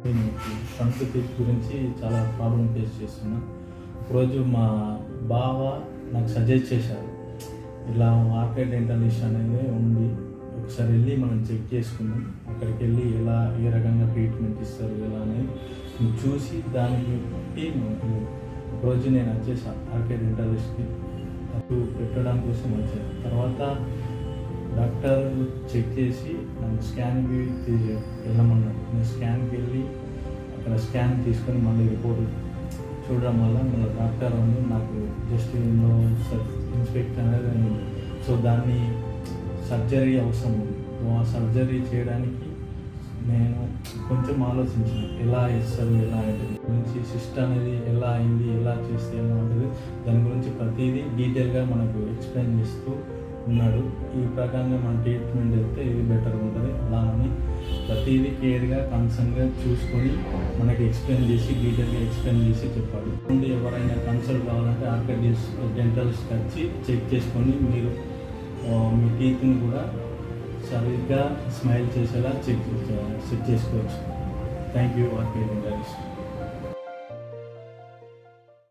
నేను front teeth గురించి చాలా ప్రాబ్లం ఫేస్ చేస్తున్నా. ఒకరోజు మా బావ నాకు సజెస్ట్ చేశారు, ఇలా ఆర్కే డెంటలిస్ట్ అనేది ఉంది, ఒకసారి వెళ్ళి మనం చెక్ చేసుకుందాం, అక్కడికి వెళ్ళి ఎలా ఏ రకంగా ట్రీట్మెంట్ ఇస్తారు ఎలా అనేది చూసి దాన్ని బట్టి ఒకరోజు నేను వచ్చేసాను ఆర్కే డెంటలిస్ట్కి. అప్పుడు పెట్టడం కోసం వచ్చాను. తర్వాత డాక్టర్ చెక్ చేసి నన్ను స్కాన్కి వెళ్ళమన్నాడు. నేను స్కాన్కి వెళ్ళి అక్కడ స్కాన్ తీసుకొని మళ్ళీ రిపోర్ట్ చూడడం వల్ల మన డాక్టర్ అని నాకు జస్ట్ ఇన్స్పెక్షన్ అనేది అయింది. సో దాన్ని సర్జరీ అవసరం ఉంది. ఆ సర్జరీ చేయడానికి నేను కొంచెం ఆలోచించాను, ఎలా ఇస్తారు ఎలా ఉంటుంది గురించి, సిస్టమ్ అనేది ఎలా అయింది, ఎలా చేస్తే ఎలా ఉంటుంది, దాని గురించి ప్రతిదీ డీటెయిల్గా మనకు ఎక్స్ప్లెయిన్ చేస్తూ ఉన్నాడు. ఈ ప్రకారంగా మన ట్రీట్మెంట్ అయితే ఇది బెటర్ ఉంటుంది. అలా అని ప్రతిదీ కేర్గా కన్సర్న్గా చూసుకొని మనకి ఎక్స్ప్లెయిన్ చేసి డీటెయిల్గా ఎక్స్ప్లెయిన్ చేసి చెప్పాడు. ఎవరైనా కన్సల్ట్ కావాలంటే ఆర్కే డెంటలిస్ట్కి వచ్చి చెక్ చేసుకొని మీరు మీ టీత్ని కూడా సరిగ్గా స్మైల్ చేసేలా సెట్ చేసుకోవచ్చు. Thank you RK డెంటలిస్ట్.